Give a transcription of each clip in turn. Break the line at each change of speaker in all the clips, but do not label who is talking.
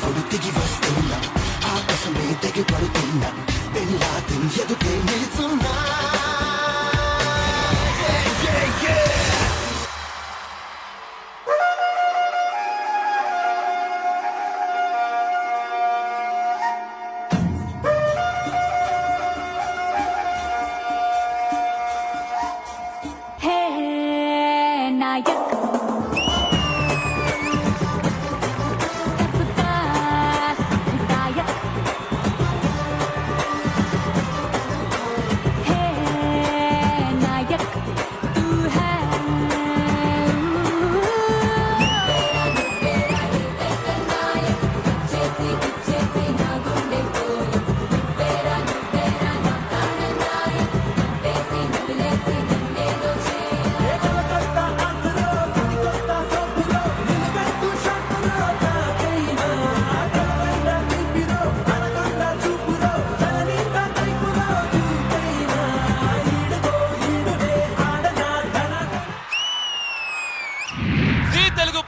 ఎప్పుడు దిగి వస్తున్నా ఆకాశమే తెగి పడుతున్నా వెళ్ళాది ఎదుటే నిలుచున్నా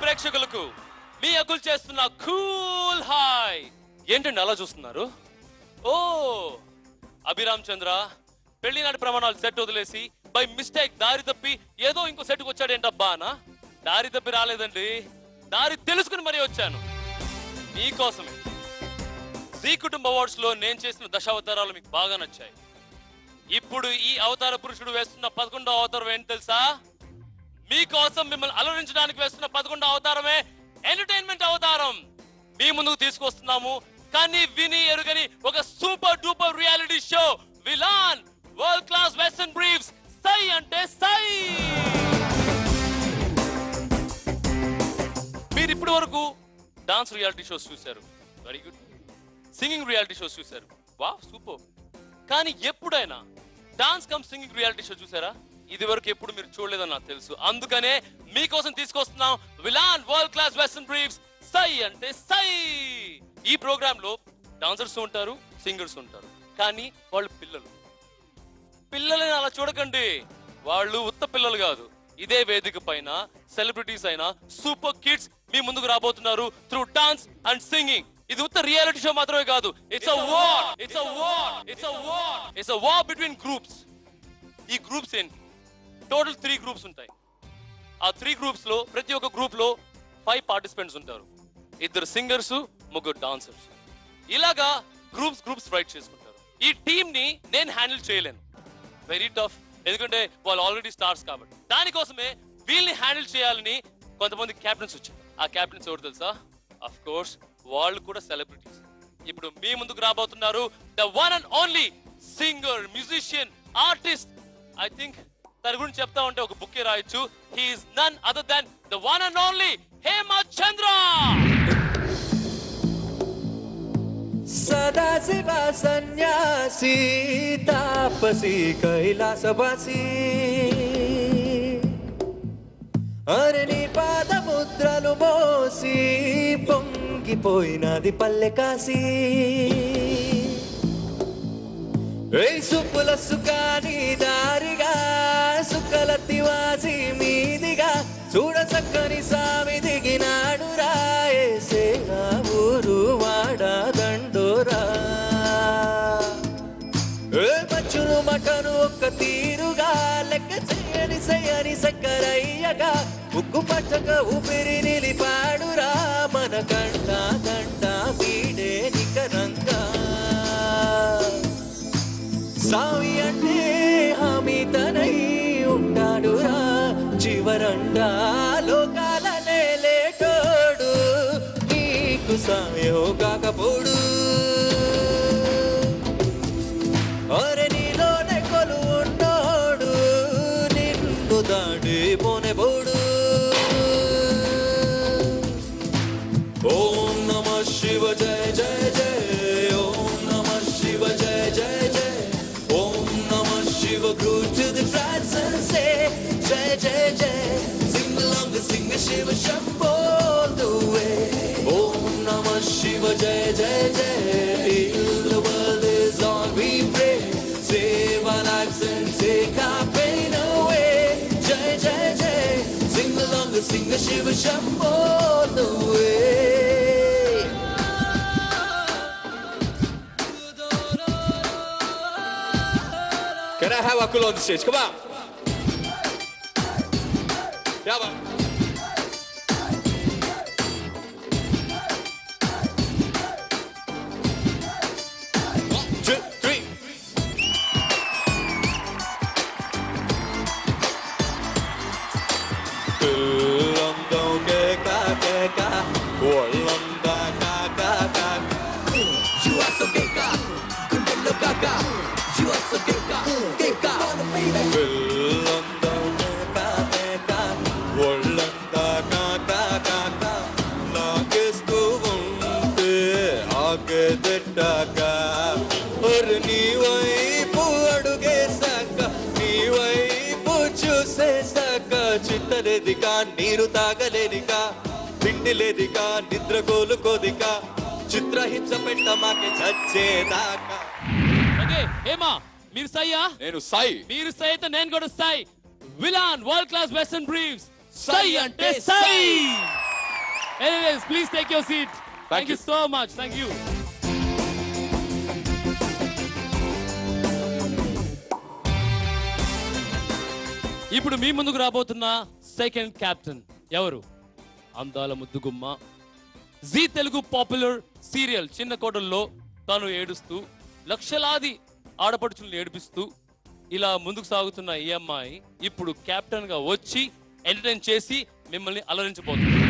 ప్రేక్షకులకు మీ అగులు చేస్తున్న కూల్ హాయ్ ఏంటండి అలా చూస్తున్నారు? ఓ అభిరామ్ చంద్ర పెళ్లి నాటి ప్రమాణాలు సెట్ వదిలేసి బై మిస్టేక్ దారి తప్పి ఏదో ఇంకో సెట్కి వచ్చాడేంటబ్బా అనా? దారి తప్పి రాలేదండి, దారి తెలుసుకుని మరీ వచ్చాను మీకోసమే. జీ కుటుంబ అవార్డ్స్ లో నేను చేసిన దశావతారాలు మీకు బాగా నచ్చాయి. ఇప్పుడు ఈ అవతార పురుషుడు వేస్తున్న 11వ అవతారం ఏంటి తెలుసా? మీకోసం మిమ్మల్ని అలరించడానికి వేస్తున్న 11వ అవతారమే ఎంటర్టైన్మెంట్ అవతారం మీ ముందుకు తీసుకొస్తున్నాము. కానీ విని ఎరుగని ఒక super duper reality show విలాన్ world class western briefs సై అంటే సై. మీరు ఇప్పటి వరకు డాన్స్ రియాలిటీ షోస్ చూశారు, very good. Singing reality shows చూశారు, వావ్ సూపర్. కానీ ఎప్పుడైనా dance come singing reality show చూసారా? ఇది వరకు ఎప్పుడు మీరు చూడలేదని నాకు తెలుసు. అందుకనే మీకోసం తీసుకొస్తున్నాం విలాన్ వరల్డ్ క్లాస్ వెస్టర్న్ బ్రీఫ్స్ సై అంటే సై. ఈ ప్రోగ్రామ్ లో డాన్సర్స్ ఉంటారు, సింగర్స్ ఉంటారు, కానీ వాళ్ళు పిల్లలని అలా చూడకండి. వాళ్ళు ఉత్త పిల్లలు కాదు. ఇదే వేదిక పైన సెలబ్రిటీస్ అయినా సూపర్ కిడ్స్ మీ ముందుకు రాబోతున్నారు త్రూ డాన్స్ అండ్ సింగింగ్. ఇది ఉత్త రియాలిటీ షో మాత్రమే కాదు, it's a war between groups. ఈ గ్రూప్స్ ఏంటి? టోటల్ 3 గ్రూప్స్ ఉంటాయి. ఆ 3 గ్రూప్స్ లో ప్రతి ఒక్క గ్రూప్ లో 5 పార్టిసిపెంట్స్ ఉంటారు. 2 సింగర్స్, 3 డాన్సర్స్. ఇలాగా గ్రూప్స్ ఫైట్ చేసుకుంటారు. ఈ టీమ్ ని నేను హ్యాండిల్ చేయలేను, వెరీ టఫ్. ఎందుకంటే వాళ్ళు ఆల్రెడీ స్టార్స్ కాబట్టి. దానికోసమే వీళ్ళని హ్యాండిల్ చేయాలని కొంతమంది క్యాప్టెన్స్ వచ్చారు. ఆ క్యాప్టెన్స్ ఎవరు తెలుసా? అఫ్ కోర్స్ వాళ్ళు కూడా సెలబ్రిటీస్. ఇప్పుడు మీ ముందుకు రాబోతున్నారు the one and only singer, musician, artist. I think తన గురించి చెప్తా ఉంటే ఒక బుక్ రాయొచ్చు. He is none other than the one and only Hemanth Chandra.
సదాశివ సన్యాసి తాపసి కైలాసవాసి అరణి పాదముద్రలు మోసి పొంగిపోయినది పల్లె కాసి. సుప్పుల సుఖాని దారిగా సుక్కల తివాసి మీదిగా చూడ చక్కని సామి దిగినాడు రాయేసే నా ఊరు వాడా దండోరా. మచ్చును మటను ఒక్క తీరుగా లెక్క చేయని సక్కరయ్యగా ఉక్కు పట్టక ఊపిరి నిలిపాడురా మన గంట వీడే నికరంగా. సావి అంటే హామీ తనై ఉంటాడురా చివరండా లోకాలనే లేటోడు నీకు సాయో కాకపోడు. అరే నీలోనే కొలు ఉన్నోడు నిన్ను దాడి పోనే పోడు. ఓం నమ శివ జయ జయ జయ, ఓం నమ శివ జయ జయ జయ. Go to the front and say Jai Jai Jai. Sing along the sing Shiva Shambho the way. Om Namah Shiva Jai Jai Jai. Heal the world is all we pray. Save our lives and take our pain away. Jai Jai Jai. Sing along the sing Shiva Shambho the way. Can I have Akul on the stage? Come on. Yeah, man. 1, 2, 3.
You are so gay-ka, గుండెల్లో కాకా. You are so gay-ka, gay-ka.
నాకేస్తూ ఉంటే ఆగదట్టాక నీ వైపు అడుగేశాక నీ వైపు చూసేశాక చిత్తలేదిగా నీరు తాగలేనిక తిండి లేదిగా నిద్ర కోలుకోదిక చిత్రహింస పెట్ట మాకే చచ్చేదాకా.
ఓకే హేమా మీరు సయ్యా?
నేను సాయి.
మీరు సై అయితే నేను కూడా సై. Villain world class western briefs సై అంటే సై. Anyways please take your seat. Thank you so much. Thank you. ఇప్పుడు మీ ముందుకు రాబోతున్న సెకండ్ కెప్టెన్ ఎవరు? అందాల ముద్దుగుమ్మ, జీ తెలుగు పాపులర్ సీరియల్ చిన్న కోటల్లో తాను ఏడుస్తూ లక్షలాది ఆడపడుచులను ఏడిపిస్తూ ఇలా ముందుకు సాగుతున్న ఈ అమ్మాయి ఇప్పుడు కెప్టెన్ గా వచ్చి ఎంటర్టైన్ చేసి మిమ్మల్ని అలరించబోతుంది.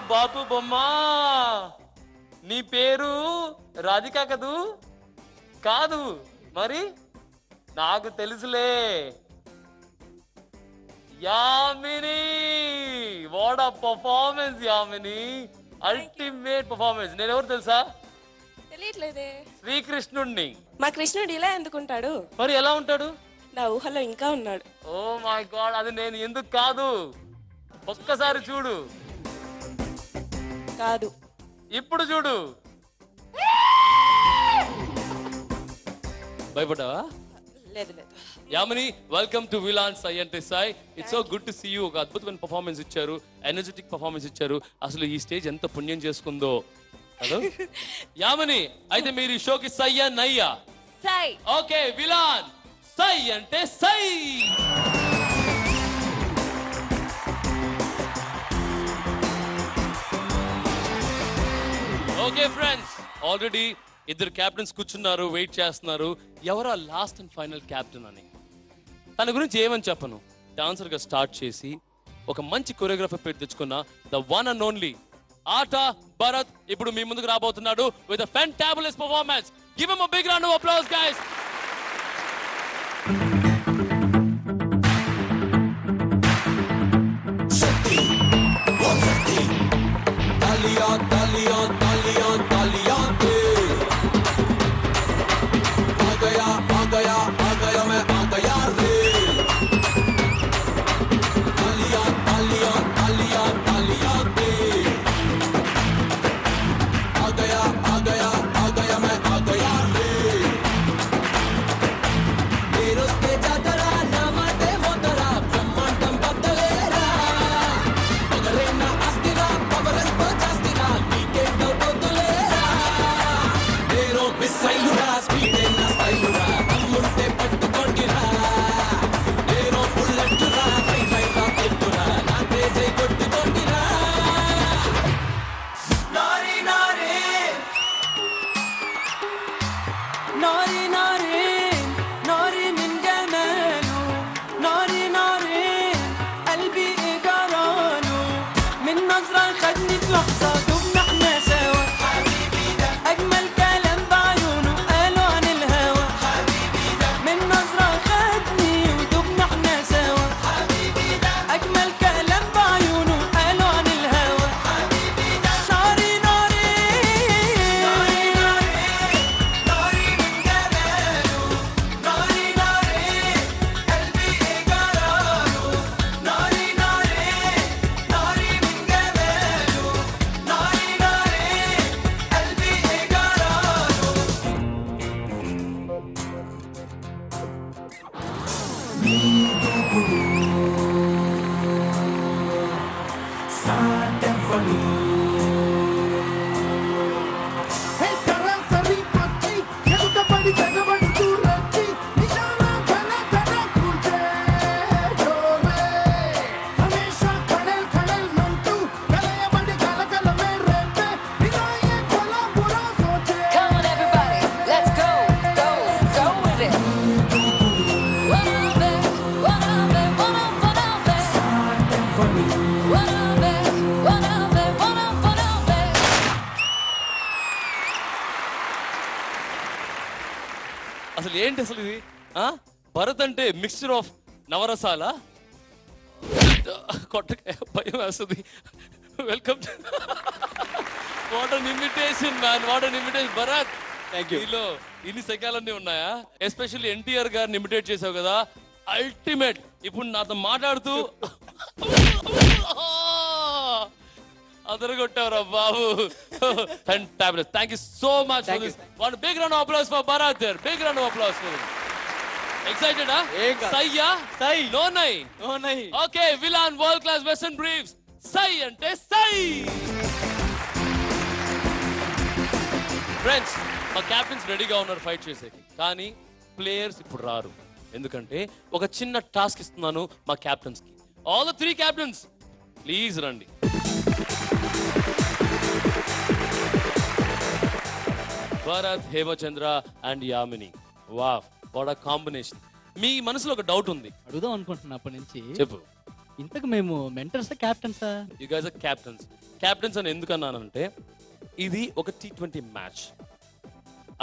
బాపు బొమ్మ, నీ పేరు రాధిక కదూ? కాదు మరి? నాకు తెలుసులే. యామిని, వాట్ ఆ పర్ఫార్మెన్స్ యామిని, అల్టిమేట్ పర్ఫార్మెన్స్. నేను ఎవరు తెలుసా?
తెలియట్లేదే.
శ్రీకృష్ణుడిని.
మా కృష్ణుడు ఇలా ఎందుకుంటాడు?
మరి ఎలా ఉంటాడు?
నా ఊహలో ఇంకా ఉన్నాడు.
ఓ మై గాడ్, అది నేను ఎందుకు కాదు, ఒక్కసారి చూడు.
కాదు,
ఇప్పుడు చూడు. భయపడ్డావా?
లేదు లేదు.
యామిని, వెల్కమ్ టు విలాన్ సై అంటే Sai. It's so good to see you. ఒక అద్భుతమైన పర్ఫార్మెన్స్ ఇచ్చారు, ఎనర్జెటిక్ పర్ఫార్మెన్స్ ఇచ్చారు. అసలు ఈ స్టేజ్ ఎంత పుణ్యం చేసుకుందో. హలో యామిని, అయితే మీరు ఈ షోకి సయ్యా నయ్యా?
సై.
ఓకే, విలాన్ సై అంటే సై. ఓకే ఫ్రెండ్స్, ఆల్రెడీ ఇద్దరు క్యాప్టెన్స్ కూర్చున్నారు, వెయిట్ చేస్తున్నారు ఎవరా లాస్ట్ అండ్ ఫైనల్ క్యాప్టెన్ అని. తన గురించి ఏమని చెప్పను, డాన్సర్ గా స్టార్ట్ చేసి ఒక మంచి కొరియోగ్రఫర్ పేరు తెచ్చుకున్న ద వన్ అండ్ ఓన్లీ ఆట భరత్ ఇప్పుడు మీ ముందుకు రాబోతున్నాడు with a fantabulous performance. Give him a big round of applause, guys.
तालियां तालियां तालियां तालियां दे आ गया आ गया आ गया मैं आ गया रे तालियां तालियां तालियां तालियां दे आ गया मैं आ गया रे तेरोस्ते जातरा नामाते मोतरा ब्रह्मांडं बदलेरा पगलेना अस्तिरा पवरंतो जास्तिरा नीकेंटो तोतुलेरा तेरो मिसైలురా స్పీడేనా స్టైలురా అమ్ముంటే పట్టుకొండిరా तेरो బుల్లెట్టురా హై హైరా ఎత్తురా నా తేజై కొట్టుకొండిరా నారి నారి
ناري ناري ناري من جماله ناري ناري قلبي إجراله من نظرة خدني في لحظة دبنا احنا سوا حبيبي ده أجمل كلام بعيونه قالوا عن الهوى حبيبي ده من نظرة خدني ودبنا احنا سوا حبيبي ده أجمل كلام بعيونه قالوا عن الهوى حبيبي ده ناري ناري ناري ناري ناري من جماله ناري ناري قلبي إجراله ناري ناري ناري من جماله ناري ناري قلبي إجراله
హే సరాసరి పచ్చి ఎదుట పడి తెగబడుతూ రచ్చి నిజాన ఘన ఘన కూల్చే జోరే హమేషా ఖడల్ ఖడల్ మంటూ కలయబడి కలకలమే రేపే నిరాయే కొలా బురా సోచే
Come on, everybody, let's go, go, go with it. What up, it? What up, it? What up, what up, it? What up, it? What up, it? What up, what up, it?
అసలు ఏంటి అసలు ఇది? భరత్ అంటే mixture of నవరసాల. కొట్టక భయం వేస్తుంది. Welcome. What an invitation man, what an invitation Bharat. Thank you. ఈలో ఇన్ని శకాలన్నీ ఉన్నాయా? ఎస్పెషల్లీ ఎన్టీఆర్ గారిని ఇమిటేట్ చేసావు కదా, అల్టిమేట్. ఇప్పుడు నాతో మాట్లాడుతూ అదరగొట్టావురా బాబు. Fantabulous. Thank you so much for this. One big round of applause for Bharat there. Big round of applause for him. Excited, huh? Saiya? Sai. No nai. No nai. Okay, Villan World Class Western Briefs. Sai ante sai. Friends, మా captains రెడీగా ఉన్నారు fight చేసేకి, కానీ players ఇప్పుడు రారు. ఎందుకంటే ఒక చిన్న టాస్క్ ఇస్తున్నాను మా క్యాప్టెన్స్ కి. ఆల్ ద 3 క్యాప్టెన్స్ ప్లీజ్ రండి. Bharath, Hemachandra and Yamini. Wow, what a combination. మీ మనసులో ఒక డౌట్ ఉంది,
అడుగుదాం అనుకుంటున్నా అప్పటి నుంచి.
చెప్పు.
ఇంతకు మేము మెంటర్సా క్యాప్టెన్సా?
You guys are captains. Captains అని ఎందుకు అన్నానంటే ఇది ఒక T20 మ్యాచ్.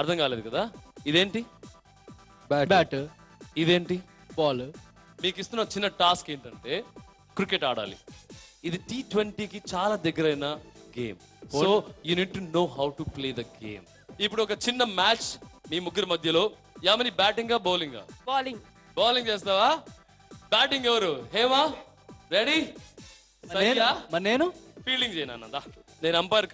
అర్థం కాలేదు కదా? ఇదేంటి?
బ్యాట్.
ఇదేంటి?
బాల్.
మీకు ఇస్తున్న చిన్న టాస్క్ ఏంటంటే క్రికెట్ ఆడాలి. ఇది T20కి చాలా దగ్గరైన game. So you need to know how to play the game. ఇప్పుడు ఒక చిన్న మ్యాచ్ మీ ముగ్గురు మధ్యలో. యామిని బ్యాటింగా బౌలింగా?
బౌలింగ్.
బౌలింగ్ చేస్తావా? బ్యాటింగ్ ఎవరు? హేమా రెడీ?
మరి నేను
ఫీల్డింగ్ చేయనా? నేను అంపైర్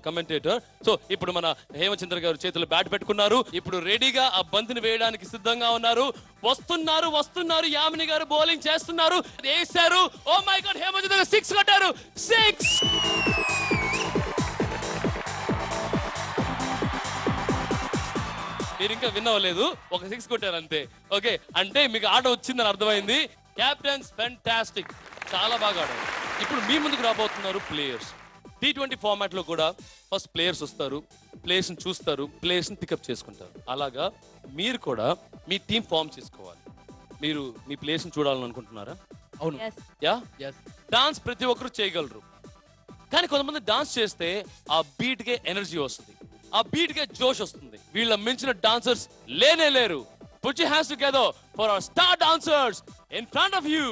కమెంటేటర్. సో ఇప్పుడు మన హేమచంద్ర గారు చేతులు బ్యాట్ పెట్టుకున్నారు. ఇప్పుడు రెడీగా ఆ బంతిని వేయడానికి సిద్ధంగా ఉన్నారు. వస్తున్నారు వస్తున్నారు. యామిని గారు బౌలింగ్ చేస్తున్నారు. వేశారు. ఓ మై గాడ్, హేమచంద్ర గారు 6 కొట్టారు. 6. మీరు ఇంకా విన్ అవ్వలేదు, ఒక 6 కొట్టారు అంతే. ఓకే, అంటే మీకు ఆట వచ్చిందని అర్థమైంది. క్యాప్టెన్స్ ఫెంటాస్టిక్, చాలా బాగా ఆడారు. ఇప్పుడు మీ ముందుకు రాబోతున్నారు ప్లేయర్స్. T20 ఫార్మాట్ లో కూడా ఫస్ట్ ప్లేయర్స్ వస్తారు, ప్లేయర్స్ ని చూస్తారు, ప్లేయర్స్ ని పికప్ చేసుకుంటారు. అలాగా మీరు కూడా మీ టీం ఫామ్ చేసుకోవాలి. మీరు మీ ప్లేయర్స్ ని చూడాలని అనుకుంటున్నారా?
అవును.
Yeah,
yes.
డాన్స్ ప్రతి ఒక్కరు చేయగలరు, కానీ కొంతమంది డాన్స్ చేస్తే ఆ బీట్ కే ఎనర్జీ వస్తుంది, ఆ బీట్ కే జోష్ వస్తుంది. వీళ్ళ మించిన డాన్సర్స్ లేనే లేరు. Put your hands together for our star dancers in front of you.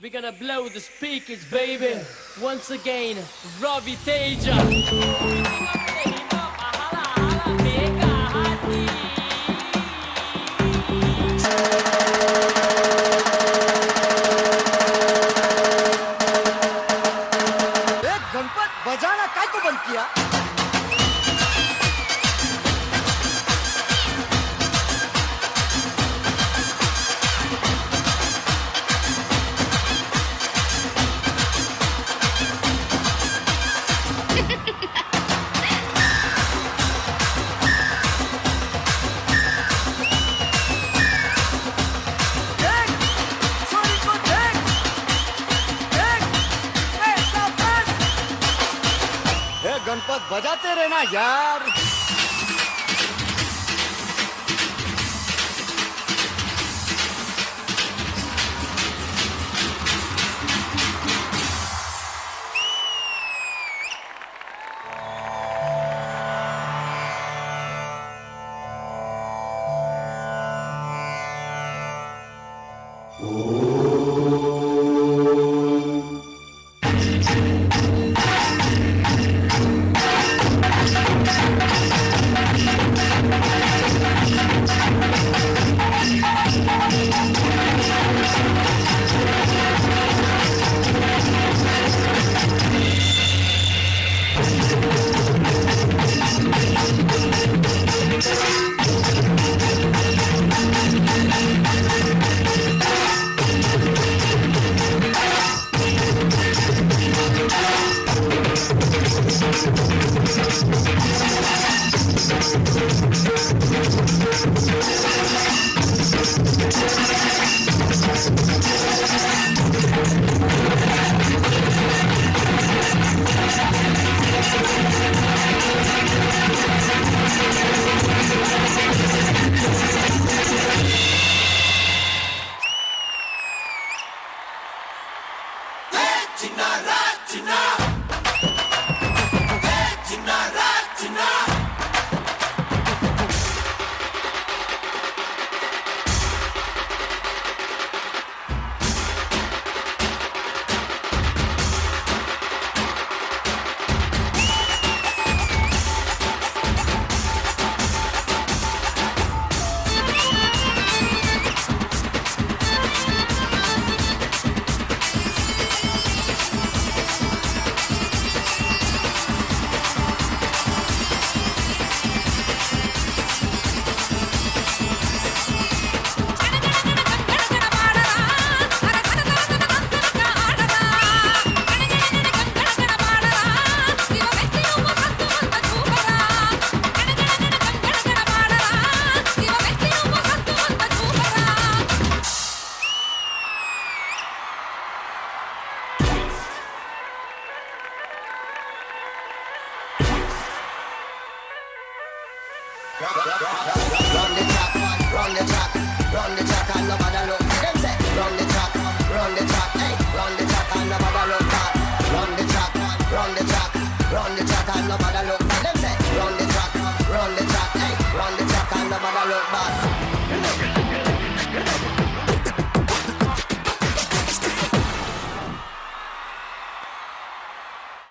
We're gonna blow the speakers, baby. Once again, Ravi Teja.
Ganpat बजाना काय को बंद किया? जनपद बजाते रहना यार।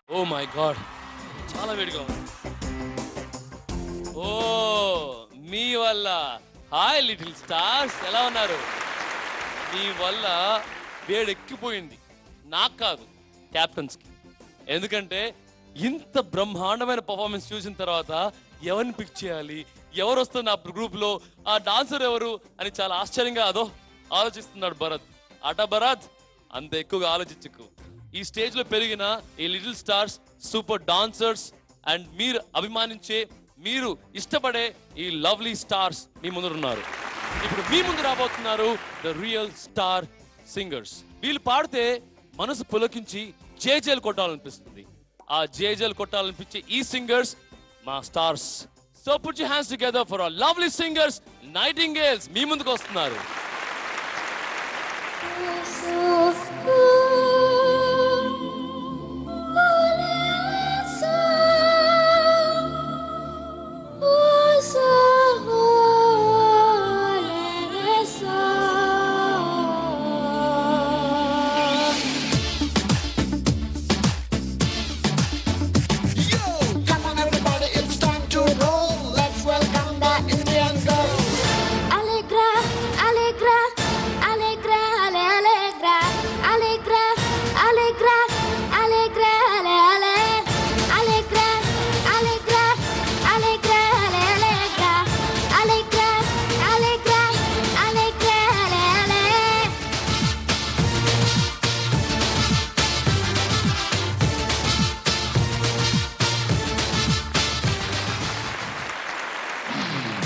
ఓ మై గాడ్, చాలా వేడిగా ఉంది. ఓ మీ వల్ల, హాయ్ లిటిల్ స్టార్స్, ఎలా ఉన్నారు? మీ వల్ల వేడెక్కిపోయింది, నాకు కాదు క్యాప్టెన్స్కి. ఎందుకంటే ఇంత బ్రహ్మాండమైన పర్ఫార్మెన్స్ చూసిన తర్వాత ఎవరిని పిక్ చేయాలి, ఎవరు వస్తారు నా గ్రూప్లో, ఆ డాన్సర్ ఎవరు అని చాలా ఆశ్చర్యంగా ఆలోచిస్తున్నాడు భరత్. ఆట భరత్, అంత ఎక్కువగా ఆలోచించకు. ఈ స్టేజ్లో పెరిగిన ఈ little stars super dancers and మీరు అభిమానించే, మీరు ఇష్టపడే ఈ లవ్లీ స్టార్స్ మీ ముందు ఉన్నారు. ఇప్పుడు మీ ముందు రాబోతున్నారు ద రియల్ స్టార్ సింగర్స్. వీళ్ళు పాడితే మనసు పులకించి జేజేలు కొట్టాలనిపిస్తుంది. ఆ జేజేలు కొట్టాలనిపించే ఈ సింగర్స్ మా స్టార్స్. So put your hands together for our lovely singers nightingales. మీ ముందుకు వస్తున్నారు.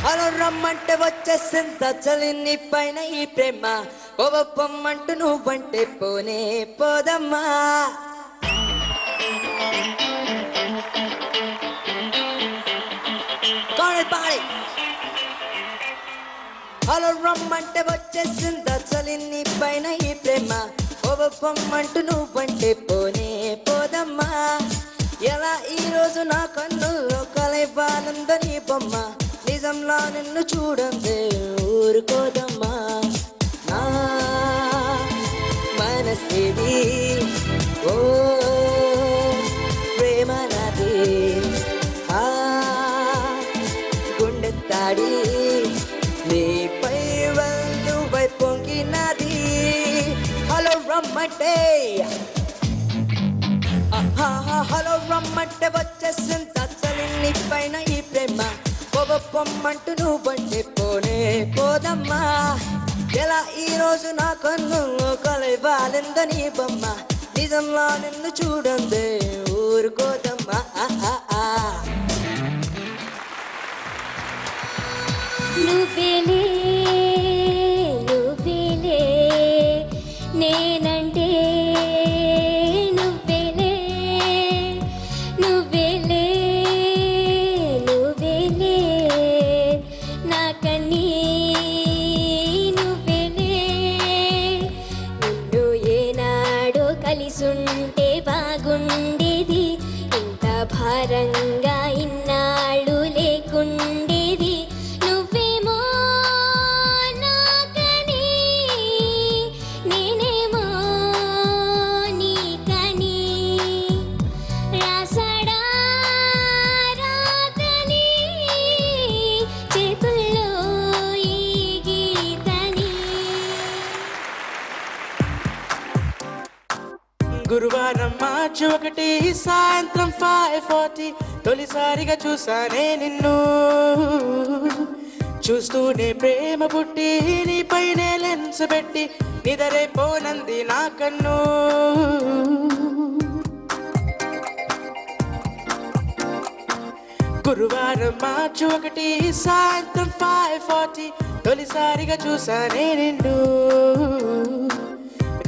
అలా రమ్మంటే వచ్చేసింత చలి నీ పైన ఈ ప్రేమ, పొమ్మంటూ నువ్వంటే పోనే పోదమ్మా. హలో రమ్మంటే వచ్చేసిందా చలి నీ పైన ఈ ప్రేమ పొమ్మంటూ నువ్వంటే పోనే పోదమ్మా ఎలా ఈ రోజు నా కన్నుల్లో కలైపానందో నీ బొమ్మ నిజంలా నిన్ను చూడందే ఊరుకోదమ్మా నా మనసేది ఓ ప్రేమ నాది ఆ గుండె తాడి నీపై వెల్లువై పొంగినది హలో రమ్మంటే హలో రమ్మంటే వచ్చేసింత చలి నీ పైన ఈ ప్రేమ పొమ్మంటూ నువ్వంటే పోనే పోదమ్మా ఎలా ఈ రోజు నా కన్ను కలైవాలిందో నీ బొమ్మ నిజంలో నిన్ను చూడందే ఊరుకోదమ్మా
నువ్వేలే నువ్వేలే నేనంటే నువ్వేలే నువ్వేలే నువ్వేలే నాకన్నీ నువ్వేలే నిన్ను ఏనాడో కలిసుంటే బాగుండేది ఇంత భారంగా ఇన్నాళ్ళు లేకుండేది నువ్వేమో నాకని నేనేమో నీకని రాసడా రాతని చేతుల్లో ఈ గీతని
గురువారం మార్చి 1 సాయంత్రం 5:40 తొలిసారిగా చూసానే నిన్ను చూస్తూనే ప్రేమ పుట్టి నీపైనే లెన్స్ పెట్టి నిదరే పోనంది నా కన్ను గురువారం మార్చి 1 సాయంత్రం 5:40 తొలిసారిగా చూసానే నిన్ను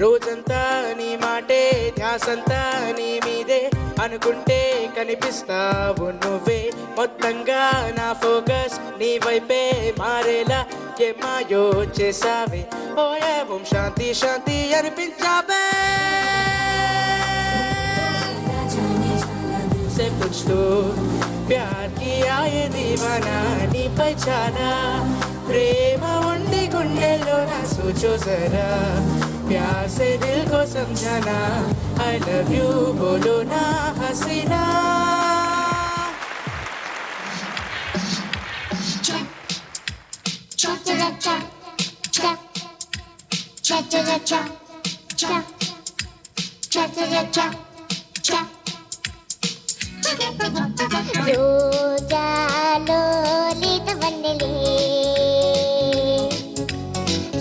రోజంతా నీ మాటే ధ్యాసంతా నీ మీదే అనుకుంటే కనిపిస్తావు నువ్వే మొత్తంగా నా ఫోకస్ నీ వైపే మారేలా ఏమాయో చేసావే ఓయే ఓం శాంతి శాంతి అనిపించావే से कुछ तो प्यार किया ये दीवाना नी पहचाना प्रेम उंडी गुंडेलो ना सोचो जरा प्यार से दिल को समझाना I love you बोलो ना हसीना
రోజాలో లేత వన్నెలే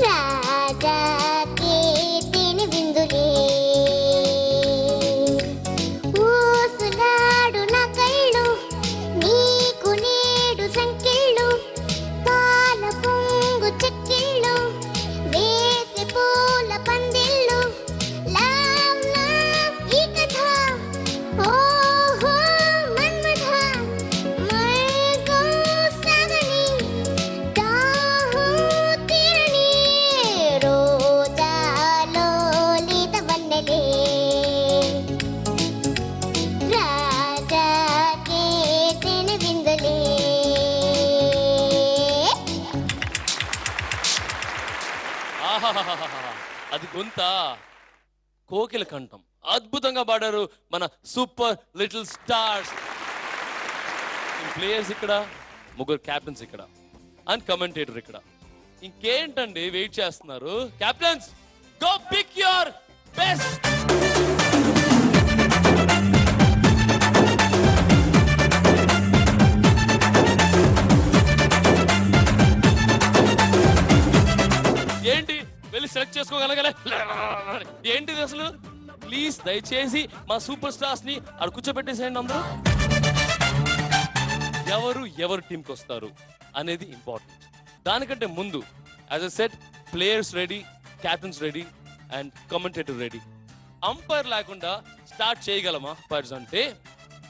రాజాకే తేనె విందులే ఊసులాడు నా కళ్ళు నీకు నేడు సంకెళ్ళు పాల పొంగు చెక్కిళ్ళు వేసి పూల పందిళ్ళు లావ్ లావ్ ఈ కథ ఓహో మన్మథ మల్గో సాగని దాహో తీరని రోజాలో లేత వన్నెలే రాజాకే తేనె విందులే
ఆహాహాహాహా. అది గొంత కోకిల కంఠం అద్భుతంగా పాడారు మన సూపర్ లిటిల్ స్టార్స్ ప్లేయర్స్ ఇక్కడ ముగ్గురు క్యాప్టెన్స్ ఇక్కడ అండ్ కమెంటేటర్ ఇక్కడ ఇంకేంటండి వెయిట్ చేస్తున్నారు captains go pick your best ఏంటి వెళ్ళి సెలెక్ట్ చేసుకోగలగలే ఏంటిది అసలు ప్లీజ్ దయచేసి మా సూపర్ స్టార్స్ ని అక్కడ కూర్చోబెట్టేసేయండి అందరూ ఎవరు టీంకి వస్తారు అనేది ఇంపార్టెంట్ దానికంటే ముందు as a set players ready captains ready and commentator ready umpire లేకుండా స్టార్ట్ చేయగలమా పర్స్ అంటే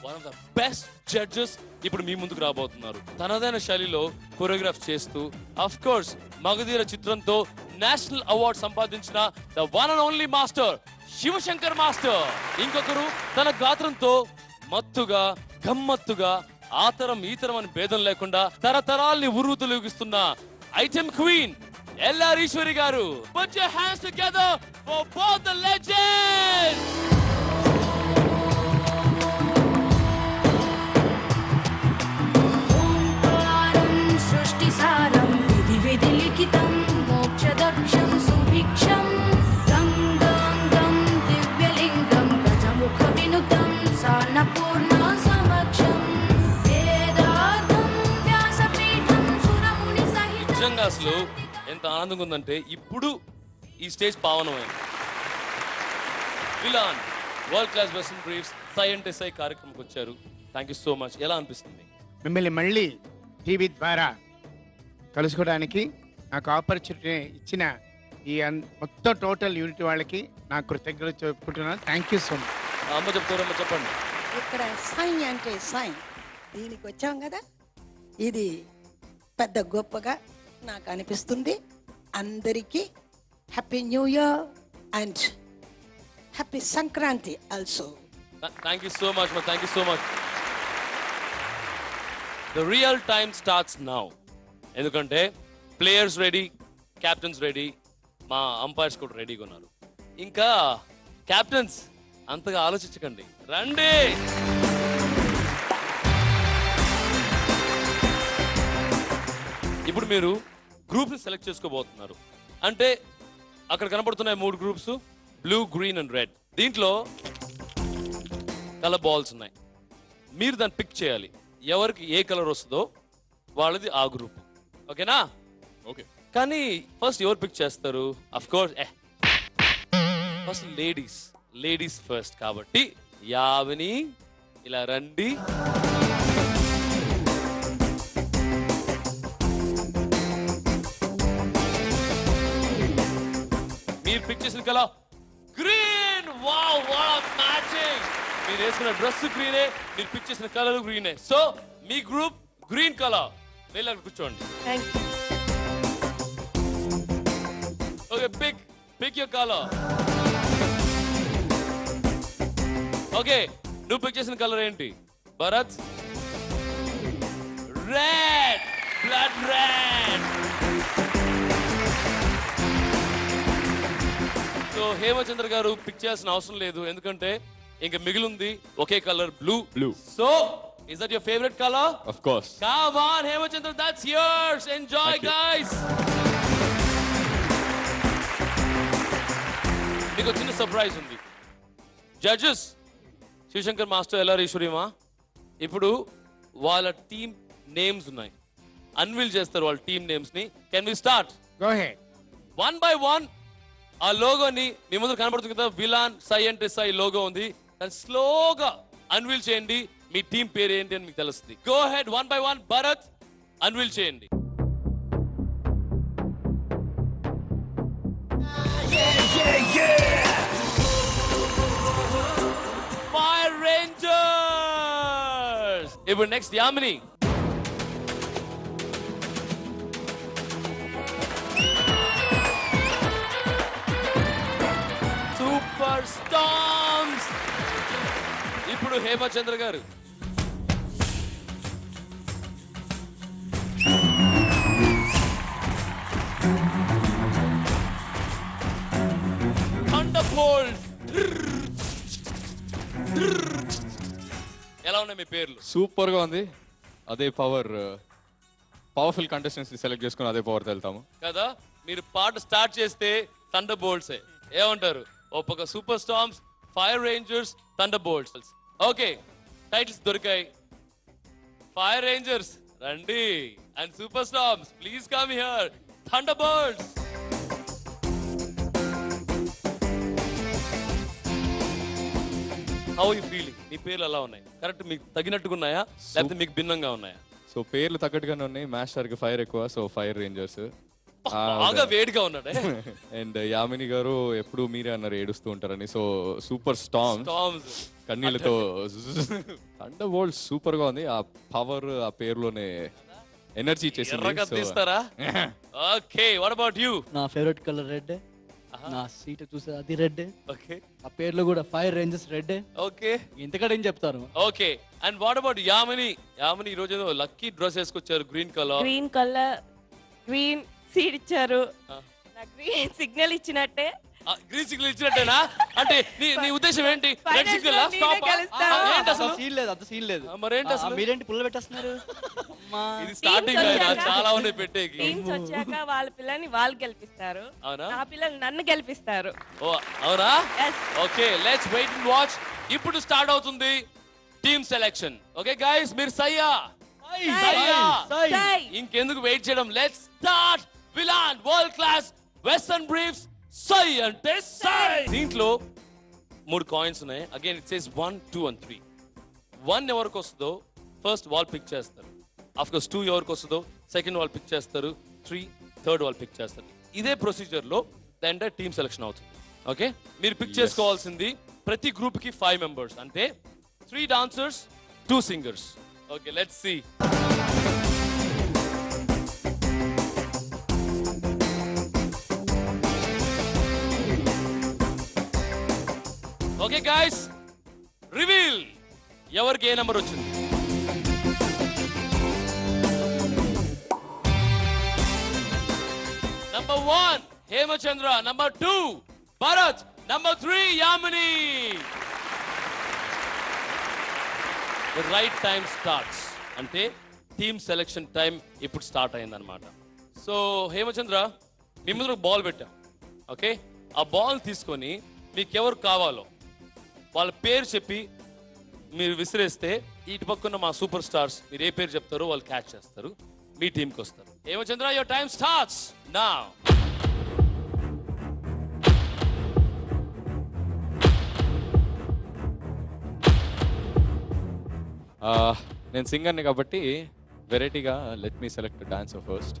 one of the best judges ఇప్పుడు మీ ముందుకు రాబోతున్నారు. తనదైన శైలిలో కొరియోగ్రాఫ్ చేస్తూ అఫ్ కోర్స్ మగధీర చిత్రంతో నేషనల్ అవార్డు సంపాదించిన the one and only master Shivashankar master. ఇంకొకరు తన గాత్రంతో మత్తుగా గమ్మత్తుగా ఆతరం ఈతరం అని భేదం లేకుండా తరతరాల్ని ఉర్రూతలూగిస్తున్న ఐటెం క్వీన్ ఎల్ఆర్ ఈశ్వరి గారు. Put your hands together for both the legends.
సృష్టి సారం విధి విధి లిఖితం మోక్షదక్షం సుభిక్షం గంగాంగం దివ్యలింగం గజముఖ వినుతం సాన్నపూర్ణ సమక్షం వేదార్థం వ్యాసపీఠం సురముని సహితం.
నిజంగా అసలు ఎంత ఆనందంగా ఉందంటే ఇప్పుడు ఈ stage పావనమైంది. విలాన్ world class western briefs సై కార్యక్రమంకి వచ్చారు. Thank you so much. ఎలా అనిపిస్తుంది?
మిమ్మల్ని మళ్ళీ టీవీ ద్వారా కలుసుకోవడానికి నాకు ఆపర్చునిటీ ఇచ్చిన ఈ మొత్తం టోటల్ యూనిట్ వాళ్ళకి నా కృతజ్ఞతలు చెప్పుకుంటున్నాను. Thank you so much.
అమ్మ చెప్తారమ్మ చెప్పండి.
ఇక్కడ సైన్ అంటే సైన్ దీనికి వచ్చాం కదా, ఇది పెద్ద గొప్పగా నాకు అనిపిస్తుంది. అందరికీ happy new year and happy Sankranti also.
Thank you so much. Thank you so much. The real time starts now. ఎందుకంటే ప్లేయర్స్ రెడీ, క్యాప్టెన్స్ రెడీ, మా అంపైర్స్ కూడా రెడీగా ఉన్నారు. ఇంకా క్యాప్టెన్స్ అంతగా ఆలోచించకండి, రండి. ఇప్పుడు మీరు గ్రూప్ని సెలెక్ట్ చేసుకోబోతున్నారు. అంటే అక్కడ కనబడుతున్నాయి 3 groups, blue, green and red. దీంట్లో కలర్ బాల్స్ ఉన్నాయి. మీరు దాన్ని పిక్ చేయాలి. ఎవరికి ఏ కలర్ వస్తుందో వాళ్ళది ఆ గ్రూప్. ఓకేనా? ఓకే. కానీ ఫస్ట్ ఎవరు పిక్ చేస్తారు? Of course first ladies first. కాబట్టి యావిని ఇలా రండి. మీరు పిక్ చేసిన colour green. Wow, what matching. మీరు వేసుకున్న డ్రెస్ గ్రీనే, మీరు పిక్ చేసిన కలర్ గ్రీనే. సో మీ గ్రూప్ గ్రీన్ కలర్. వెళ్ళి అక్కడ కూర్చోండి. Okay, pick your colour. Okay, నువ్వు పిక్ చేసిన కలర్ ఏంటి Bharath? Red, blood red. So Hemachandra garu pick చేయాల్సిన అవసరం లేదు, ఎందుకంటే ఇంకా మిగిలింది ఒకే colour, blue. So is that your favorite color?
Of course.
Come on Hemachandra, that's yours. Enjoy guys. మీకు చిన్న సర్ప్రైజ్ ఉంది. జడ్జెస్ శివశంకర్ మాస్టర్, ఎల్ఆర్ ఈశ్వరిమా, ఇప్పుడు వాళ్ళ టీమ్ నేమ్స్ ఉన్నాయి, అన్వీల్ చేస్తారు వాళ్ళ టీమ్ నేమ్స్ ని. Can we start?
Go ahead.
1 by 1 ఆ లోగోని మీ ముందు కనబడుతుంది కదా, విలాన్ సై అంటే సై లోగో ఉంది. దాన్ని స్లోగా అన్వీల్ చేయండి. మీ టీం పేరు ఏంటి అని మీకు తెలుస్తుంది. Go ahead. 1 by 1 Bharath unveil చేయండి. Fire rangers. ఇప్పుడు నెక్స్ట్ యామిని. Super storms. ఇప్పుడు హేమచంద్ర గారు. ఎలా ఉన్నాయి మీ పేర్లు?
సూపర్ గా ఉంది. అదే పవర్ఫుల్ కంటెస్టెంట్స్ ని సెలెక్ట్ చేసుకుని అదే పవర్ వెళ్తాము
కదా. మీరు పాట స్టార్ట్ చేస్తే థండర్ బోల్ట్స్ ఏమంటారు? ఓ పక్క super storms, fire rangers, thunder bolts. Okay, titles దొరికాయి. ఫైర్ రేంజర్స్ రండి and super storms please come here. Thunder bolts. How you feeling? మీ పేర్లు ఎలా ఉన్నాయి? కరెక్ట్ మీకు తగినట్టుగా ఉన్నాయా లేకపోతే మీకు భిన్నంగా ఉన్నాయా?
సో పేర్లు తగ్గట్టుగానే ఉన్నాయి. మాస్టర్ కి ఫైర్ ఎక్కువ, సో ఫైర్ రేంజర్స్.
బాగా వేడిగా ఉన్నాడే.
అండ్ యామిని గారు ఎప్పుడు మీరే అన్నారు ఏడుస్తూ ఉంటారని. సో సూపర్ స్టార్మ్స్ కన్నీళ్ళతో థండర్ బోల్ట్ సూపర్ గా ఉంది. ఆ పవర్ ఆ పేరులోనే ఎనర్జీ
ఎర్రగా తీస్తారా? Okay, what about you?
నా ఫేవరెట్ కలర్ రెడ్. నా సీట్ చూసే అది రెడ్.
ఓకే,
ఆ పేర్లో కూడా 5 రేంజెస్ రెడ్.
ఓకే,
ఇంతకడ ఏం చెప్తారు?
Okay, and what about Yamini? Yamini ఈ రోజు లక్కీ డ్రెస్ వేసుకొచ్చారు, గ్రీన్ కలర్.
గ్రీన్ సీడ్ ఇచ్చారు. నాకు గ్రీన్ సిగ్నల్ ఇచ్చినట్టే.
గ్రీన్ సిగ్నల్ ఇచ్చినట్టేనా? అంటే నీ ఉద్దేశం ఏంటి? Red signal stop? ఏంటి అసలు?
సీన్ లేదు, అంత సీన్ లేదు.
మరేంటి అసలు?
మీరేంటి పుల్ల పెట్టేస్తున్నారు?
ఇది స్టార్టింగ్ అయినా చాలా ఉన్నాయి పెట్టేకి.
టీమ్స్ వచ్చాక వాళ్ళ పిల్లని వాళ్ళు గెలిపిస్తారు,
అవునా?
నా పిల్లలు నన్ను గెలిపిస్తారు.
ఓ అవునా? Okay, let's wait and watch. ఇప్పుడు స్టార్ట్ అవుతుంది టీమ్ సెలెక్షన్. ఓకే గైస్, మీరు సయ్యా? ఇంకెందుకు వెయిట్ చేయడం? Let's start. Villain world class western briefs సై అంటే సై. దీంట్లో 3 కాయిన్స్ ఉన్నాయి. Again it says 1, 2 and 3. 1 ఎవరికి వస్తుందో ఫస్ట్ వాల్ పిక్ చేస్తారు. ఆఫ్ కోర్స్ 2 ఎవరికి వస్తుందో సెకండ్ వాల్ పిక్ చేస్తారు. 3 థర్డ్ వాల్ పిక్ చేస్తారు. ఇదే ప్రొసీజర్ లో ద ఎంటైర్ టీమ్ సెలెక్షన్ అవుతుంది. ఓకే, మీరు పిక్ చేసుకోవాల్సింది ప్రతి గ్రూప్ కి 5 మెంబర్స్. అంటే 3 dancers, 2 singers. Okay, let's see. Okay guys, reveal. ఎవరికి ఏ నెంబర్ వచ్చింది? Number 1 Hemachandra, number 2 Bharath, number 3 Yamini. The right time starts. అంటే టీమ్ సెలెక్షన్ టైం ఇప్పుడు స్టార్ట్ అయిందనమాట. సో హేమచంద్ర, మీ ముందు బాల్ పెట్టాం. ఓకే, ఆ బాల్ తీసుకొని మీకు ఎవరు కావాలో వాళ్ళ పేరు చెప్పి మీరు విసిరేస్తే ఇటు పక్కన మా సూపర్ స్టార్స్ మీరు ఏ పేరు చెప్తారో వాళ్ళు క్యాచ్ చేస్తారు, మీ టీంకి వస్తారు. Hemachandra, your time starts now.
నేను సింగర్ని కాబట్టి వెరైటీగా let me select dancer first.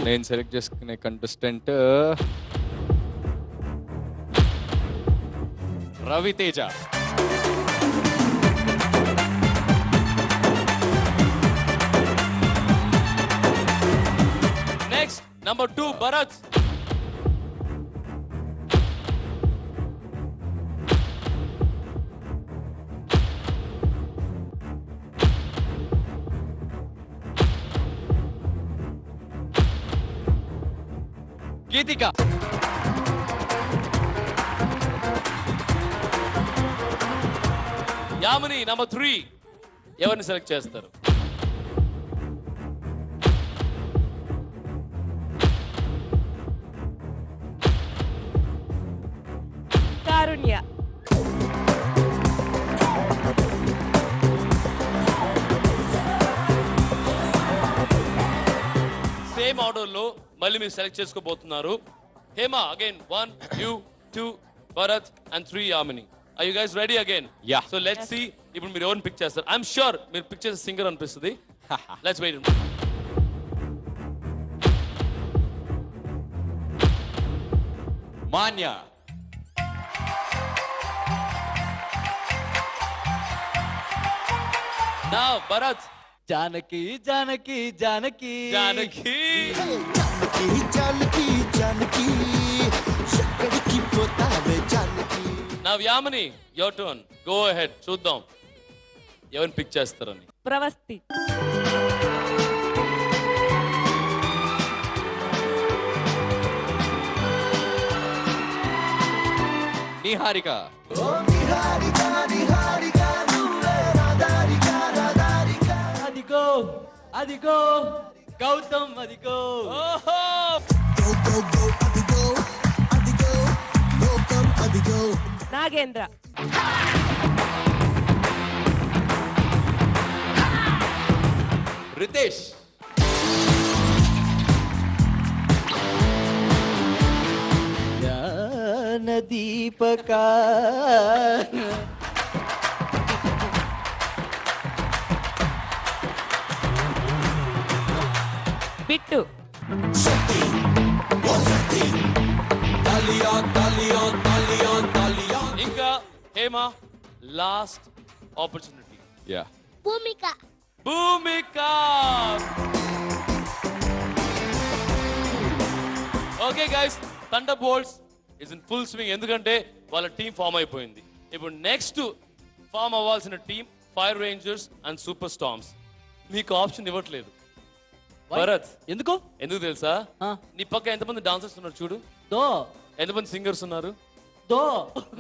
నేను సెలెక్ట్ చేసుకునే contestant Raviteja.
Next number 2 Bharath.
Geethika.
Yamini number 3. ఎవరిని సెలెక్ట్ చేస్తారు?
కారుణ్య.
సేమ్ ఆర్డర్ లో మళ్ళీ మీరు సెలెక్ట్ చేసుకోబోతున్నారు. Hema again 1, you 2 Bharath and 3 Yamini. Are you guys ready again?
Yeah.
So let's see. ఇప్పుడు మీరు ఎవరిని పిక్ చేస్తారు? I'm sure మీరు పిక్ చేసే సింగర్ అనిపిస్తుంది. Let's wait.
Manya.
Now Bharat.
Janaki Janaki Janaki
Janaki.
Janaki Janaki ఎక్కడికి పోతావే Janaki.
Now Yamini, your turn. Go ahead. చూద్దాం ఎవరిని పిక్ చేస్తారని.
ప్రవస్తి.
నిహారిక.
అదిగో అదిగో గౌతమ్ అదిగో.
Nagendra.
Ritesh.
Deepaka.
Hema last opportunity.
Ya
Bhumika
Bhumika. Okay guys, thunder bolts is in full swing. ఎందుకంటే వాళ్ళ టీం ఫామ్ అయిపోయింది. ఇప్పుడు నెక్స్ట్ ఫామ్ అవ్వాల్సిన team fire rangers and super storms. మీకు ఆప్షన్ ఇవ్వట్లేదు. భరత్,
ఎందుకు
ఎందుకు తెలుసా? నీ పక్క ఎంతమంది డాన్సర్స్ ఉన్నారు చూడు.
దో
ఎంతమంది సింగర్స్ ఉన్నారు?
దో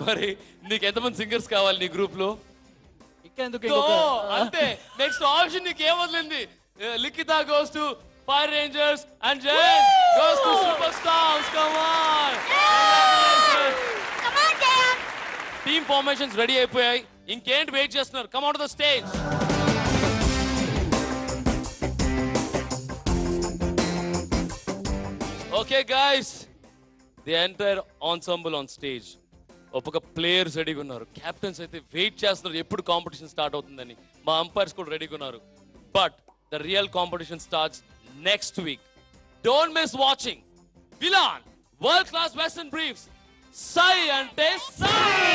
మరి నీకు ఎంతమంది సింగర్స్ కావాలి నీ గ్రూప్ లో?
ఇంకెందుకు
దో, అంతే. నెక్స్ట్ ఆప్షన్ నీకు ఏం వదిలింది? Likhitha goes to fire rangers and Jayan goes to super stars. Come on, team formations ready అయిపోయాయి. ఇంకేంటి వెయిట్ చేస్తున్నారు? Come on to the stage. Okay guys, the entire ensemble on stage. ఒక ప్లేయర్స్ రెడీగా ఉన్నారు. క్యాప్టెన్స్ అయితే వెయిట్ చేస్తున్నారు ఎప్పుడు కాంపిటీషన్ స్టార్ట్ అవుతుందని. మా అంపైర్స్ కూడా రెడీగా ఉన్నారు. But the real competition starts next week. Don't miss watching villain world class western briefs. సై అంటే సై.